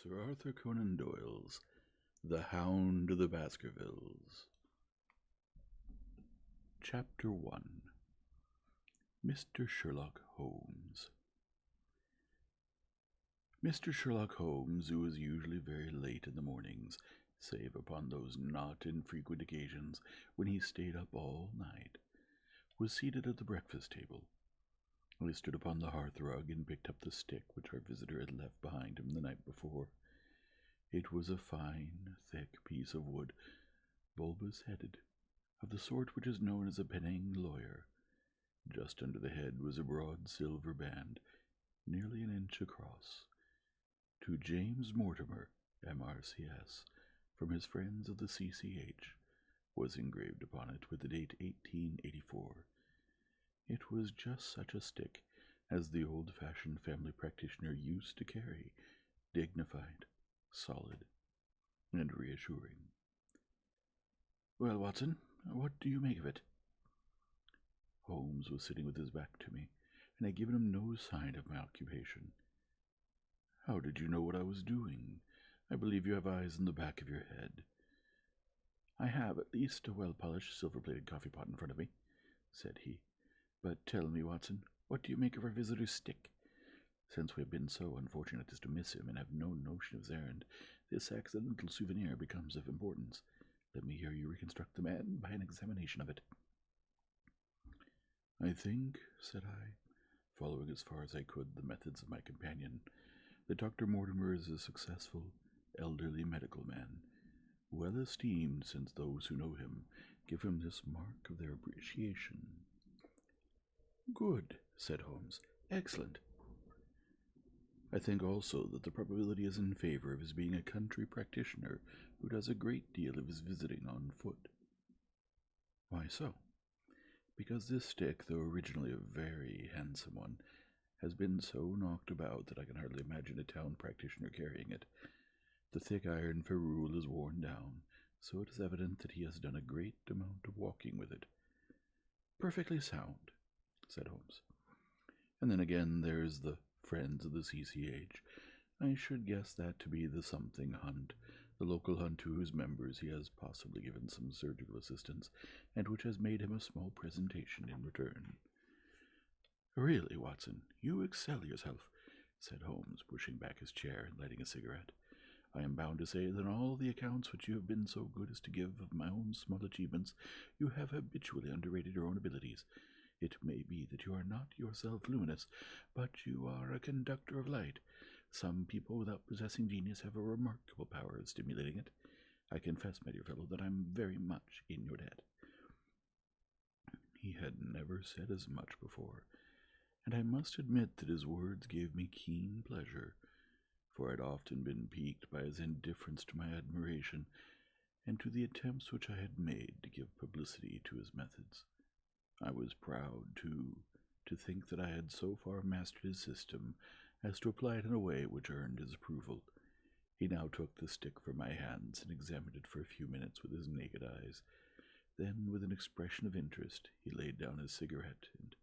Sir Arthur Conan Doyle's The Hound of the Baskervilles. Chapter 1. Mr. Sherlock Holmes. Mr. Sherlock Holmes, who was usually very late in the mornings, save upon those not infrequent occasions when he stayed up all night, was seated at the breakfast table. He stood upon the hearth-rug and picked up the stick which our visitor had left behind him the night before. It was a fine, thick piece of wood, bulbous-headed, of the sort which is known as a penning lawyer. Just under the head was a broad silver band, nearly an inch across. To James Mortimer, M.R.C.S., from his friends of the C.C.H., was engraved upon it with the date 1884. It was just such a stick as the old-fashioned family practitioner used to carry, dignified, solid, and reassuring. "Well, Watson, what do you make of it?" Holmes was sitting with his back to me, and had given him no sign of my occupation. "How did you know what I was doing? I believe you have eyes in the back of your head." "I have at least a well-polished silver-plated coffee-pot in front of me," said he. "But tell me, Watson, what do you make of our visitor's stick? Since we have been so unfortunate as to miss him and have no notion of his errand, this accidental souvenir becomes of importance. Let me hear you reconstruct the man by an examination of it." "I think," said I, following as far as I could the methods of my companion, "that Dr. Mortimer is a successful, elderly medical man, well esteemed, since those who know him give him this mark of their appreciation." "Good," said Holmes. "Excellent. I think also that the probability is in favor of his being a country practitioner who does a great deal of his visiting on foot." "Why so?" "Because this stick, though originally a very handsome one, has been so knocked about that I can hardly imagine a town practitioner carrying it. The thick iron ferrule is worn down, so it is evident that he has done a great amount of walking with it." "Perfectly sound," said Holmes. "And then again there's the Friends of the C.C.H. I should guess that to be the something hunt, the local hunt to whose members he has possibly given some surgical assistance, and which has made him a small presentation in return." "Really, Watson, you excel yourself," said Holmes, pushing back his chair and lighting a cigarette. "I am bound to say that in all the accounts which you have been so good as to give of my own small achievements, you have habitually underrated your own abilities. It may be that you are not yourself luminous, but you are a conductor of light. Some people without possessing genius have a remarkable power of stimulating it. I confess, my dear fellow, that I am very much in your debt." He had never said as much before, and I must admit that his words gave me keen pleasure, for I had often been piqued by his indifference to my admiration, and to the attempts which I had made to give publicity to his methods. I was proud, too, to think that I had so far mastered his system as to apply it in a way which earned his approval. He now took the stick from my hands and examined it for a few minutes with his naked eyes. Then, with an expression of interest, he laid down his cigarette, and,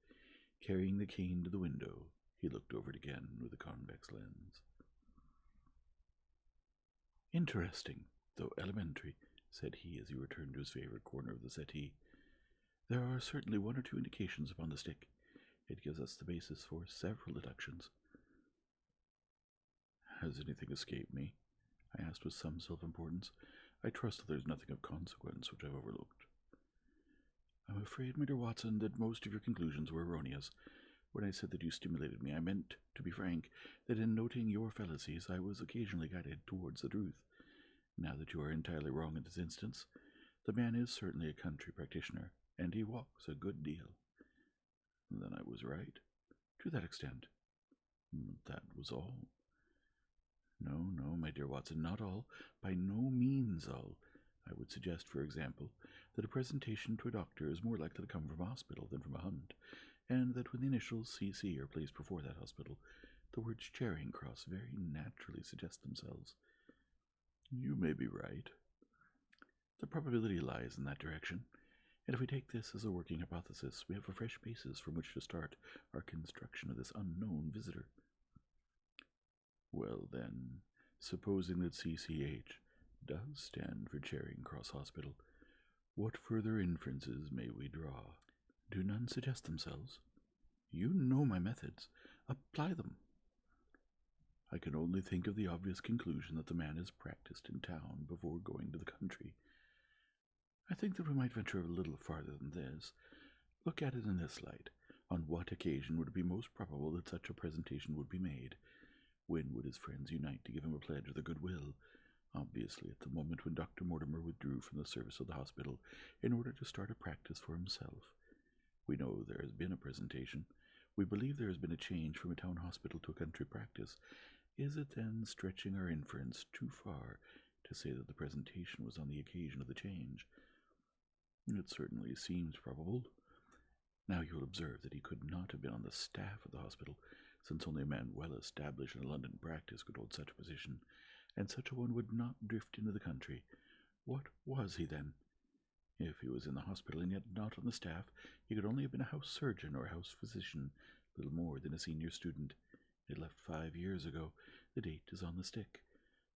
carrying the cane to the window, he looked over it again with a convex lens. "Interesting, though elementary," said he as he returned to his favorite corner of the settee. "There are certainly one or two indications upon the stick. It gives us the basis for several deductions." "Has anything escaped me?" I asked with some self-importance. "I trust that there is nothing of consequence which I have overlooked." "I'm afraid, my dear Watson, that most of your conclusions were erroneous. When I said that you stimulated me, I meant, to be frank, that in noting your fallacies I was occasionally guided towards the truth. Now that you are entirely wrong in this instance, the man is certainly a country practitioner, and he walks a good deal." "Then I was right?" "To that extent." "That was all?" No, my dear Watson, not all. By no means all. I would suggest, for example, that a presentation to a doctor is more likely to come from a hospital than from a hunt, and that when the initials C.C. are placed before that hospital, the words Charing Cross very naturally suggest themselves." "You may be right." "The probability lies in that direction, and if we take this as a working hypothesis, we have a fresh basis from which to start our construction of this unknown visitor." "Well, then, Supposing that CCH does stand for Charing Cross Hospital, what further inferences may we draw? Do none suggest themselves? You know my methods. Apply them. I can only think of the obvious conclusion that the man has practiced in town before going to the country. I think that we might venture a little farther than this. Look at it in this light. On what occasion would it be most probable that such a presentation would be made? When would his friends unite to give him a pledge of their goodwill? Obviously, at the moment when Dr. Mortimer withdrew from the service of the hospital in order to start a practice for himself. We know there has been a presentation. We believe there has been a change from a town hospital to a country practice. Is it then stretching our inference too far to say that the presentation was on the occasion of the change? It certainly seems probable. Now you will observe that he could not have been on the staff of the hospital, since only a man well established in a London practice could hold such a position, and such a one would not drift into the country. What was he then? If he was in the hospital and yet not on the staff, he could only have been a house surgeon or a house physician, little more than a senior student. It left 5 years ago. The date is on the stick.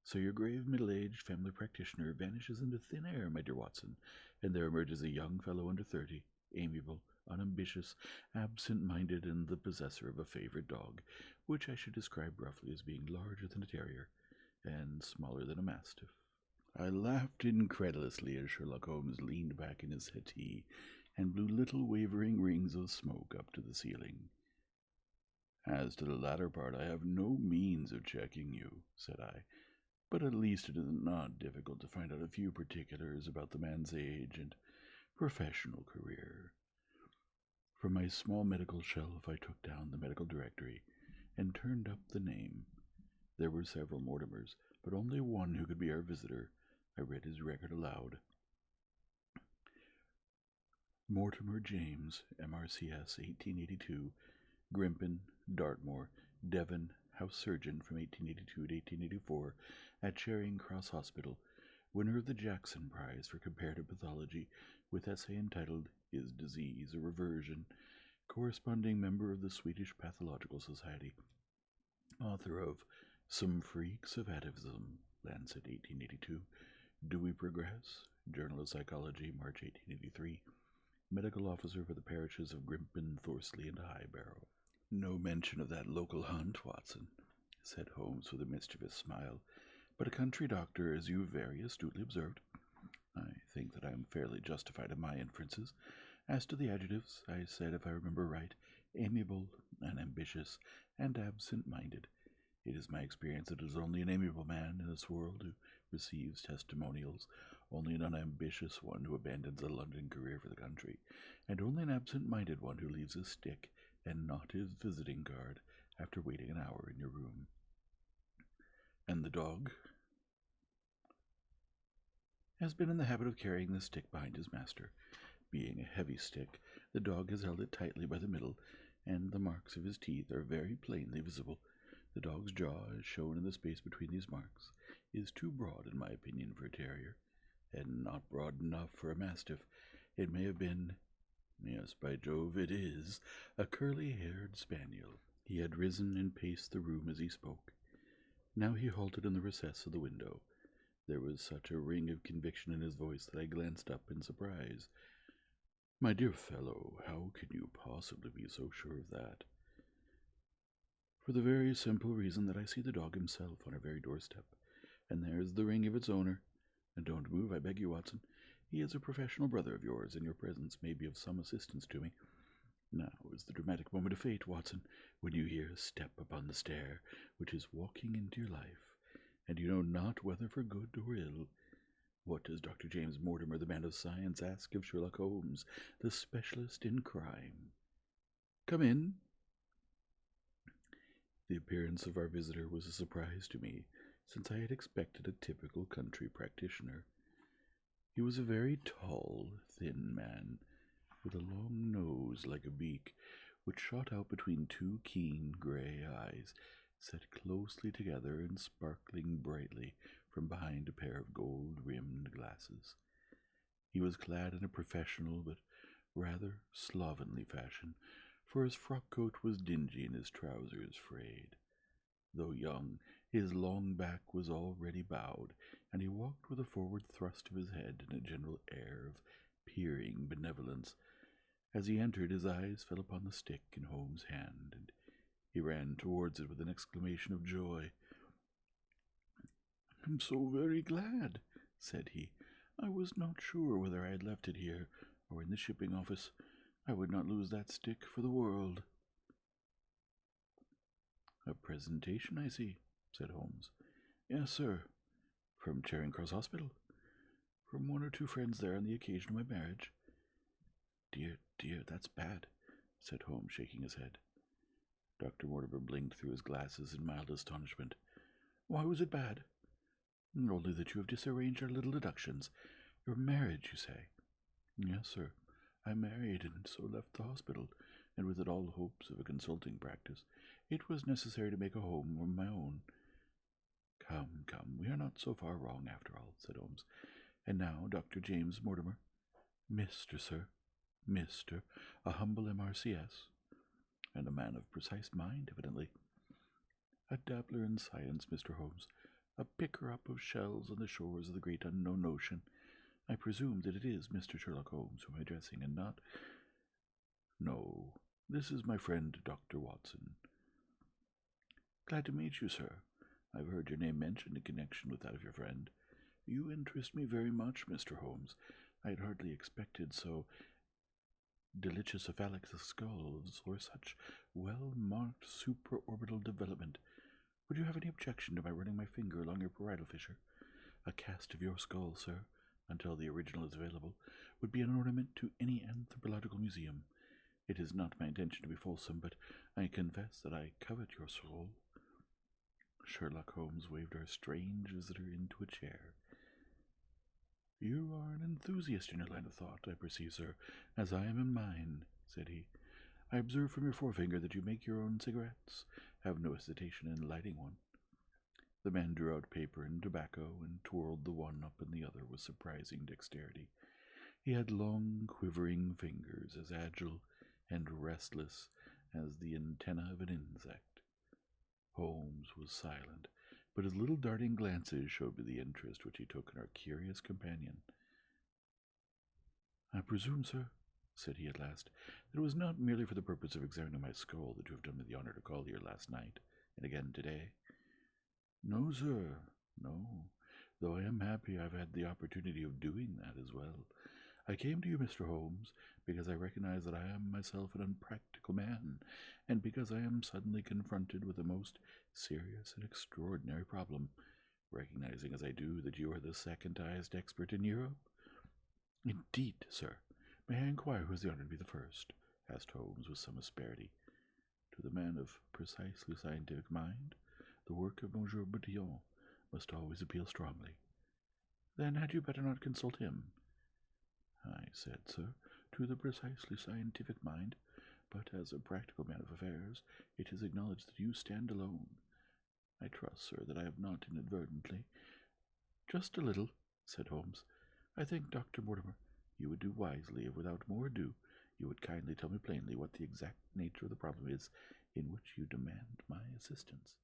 So your grave middle-aged family practitioner vanishes into thin air, my dear Watson, and there emerges a young fellow under 30, amiable, unambitious, absent-minded, and the possessor of a favorite dog, which I should describe roughly as being larger than a terrier and smaller than a mastiff. I laughed incredulously as Sherlock Holmes leaned back in his settee and blew little wavering rings of smoke up to the ceiling. As to the latter part, I have no means of checking you, said I, but at least it is not difficult to find out a few particulars about the man's age and professional career. From my small medical shelf I took down the medical directory and turned up the name. There were several Mortimers, but only one who could be our visitor. I read his record aloud. Mortimer James, MRCS 1882, Grimpen, Dartmoor, Devon, house surgeon from 1882 to 1884 at Charing Cross Hospital, winner of the Jackson Prize for Comparative Pathology with essay entitled Is Disease a Reversion, corresponding member of the Swedish Pathological Society, author of Some Freaks of Atavism, Lancet 1882, Do We Progress, Journal of Psychology, March 1883, medical officer for the parishes of Grimpen, Thorsley, and Highbarrow. No mention of that local hunt, Watson, said Holmes with a mischievous smile, but a country doctor, as you very astutely observed. I think that I am fairly justified in my inferences. As to the adjectives, I said, if I remember right, amiable and ambitious and absent-minded. It is my experience that it is only an amiable man in this world who receives testimonials, only an unambitious one who abandons a London career for the country, and only an absent-minded one who leaves his stick and not his visiting card after waiting an hour in your room. And the dog has been in the habit of carrying the stick behind his master. Being a heavy stick, the dog has held it tightly by the middle, and the marks of his teeth are very plainly visible. The dog's jaw, as shown in the space between these marks, is too broad, in my opinion, for a terrier, and not broad enough for a mastiff. It may have been, yes, by Jove, it is, a curly-haired spaniel. He had risen and paced the room as he spoke. Now he halted in the recess of the window. There was such a ring of conviction in his voice that I glanced up in surprise. My dear fellow, how can you possibly be so sure of that? For the very simple reason that I see the dog himself on our very doorstep, and there's the ring of its owner. And don't move, I beg you, Watson. He is a professional brother of yours, and your presence may be of some assistance to me. Now is the dramatic moment of fate, Watson, when you hear a step upon the stair which is walking into your life, and you know not whether for good or ill. What does Dr. James Mortimer, the man of science, ask of Sherlock Holmes, the specialist in crime? Come in. The appearance of our visitor was a surprise to me, since I had expected a typical country practitioner. He was a very tall, thin man, with a long nose like a beak, which shot out between two keen grey eyes, set closely together and sparkling brightly from behind a pair of gold-rimmed glasses. He was clad in a professional but rather slovenly fashion, for his frock-coat was dingy and his trousers frayed. Though young, His long back was already bowed, and he walked with a forward thrust of his head and a general air of peering benevolence. As he entered, his eyes fell upon the stick in Holmes' hand, and he ran towards it with an exclamation of joy. "I'm so very glad," said he. "I was not sure whether I had left it here or in the shipping office. I would not lose that stick for the world." "A presentation, I see," said Holmes. "Yes, sir. From Charing Cross Hospital. From one or two friends there on the occasion of my marriage." "Dear, dear, that's bad," said Holmes, shaking his head. Dr. Mortimer blinked through his glasses in mild astonishment. "Why was it bad?" "Only that you have disarranged our little deductions. Your marriage, you say?" "Yes, sir. I married, and so left the hospital, and with it all the hopes of a consulting practice. It was necessary to make a home of my own." Come, we are not so far wrong after all," said Holmes. "And now, Dr. James Mortimer." "Mr., sir. Mr., a humble MRCS, and a man of precise mind, evidently. A dabbler in science, Mr. Holmes, a picker-up of shells on the shores of the great unknown ocean. I presume that it is Mr. Sherlock Holmes whom I'm addressing, and not—" "No, this is my friend Dr. Watson." "Glad to meet you, sir. I've heard your name mentioned in connection with that of your friend. You interest me very much, Mr. Holmes. I had hardly expected so delicious-cephalic skulls or such well-marked supraorbital development. Would you have any objection to my running my finger along your parietal fissure? A cast of your skull, sir, until the original is available, would be an ornament to any anthropological museum. It is not my intention to be fulsome, but I confess that I covet your soul." Sherlock Holmes waved our strange visitor into a chair. "You are an enthusiast in your line of thought, I perceive, sir, as I am in mine," said he. "I observe from your forefinger that you make your own cigarettes. Have no hesitation in lighting one." The man drew out paper and tobacco and twirled the one up and the other with surprising dexterity. He had long, quivering fingers, as agile and restless as the antennae of an insect. Holmes was silent, but his little darting glances showed me the interest which he took in our curious companion. "I presume, sir," said he at last, "that it was not merely for the purpose of examining my skull that you have done me the honor to call here last night, and again today?" "No, sir, no, though I am happy I have had the opportunity of doing that as well. I came to you, Mr. Holmes, because I recognize that I am myself an unpractical man, and because I am suddenly confronted with a most serious and extraordinary problem, recognizing as I do that you are the second-highest expert in Europe." "Indeed, sir. May I inquire who has the honor to be the first?" asked Holmes with some asperity. "To the man of precisely scientific mind, the work of Monsieur Boutillon must always appeal strongly." "Then had you better not consult him?" "I said, sir, to the precisely scientific mind, but as a practical man of affairs, it is acknowledged that you stand alone. I trust, sir, that I have not inadvertently—" "Just a little," said Holmes. "I think, Dr. Mortimer, you would do wisely if, without more ado, you would kindly tell me plainly what the exact nature of the problem is in which you demand my assistance."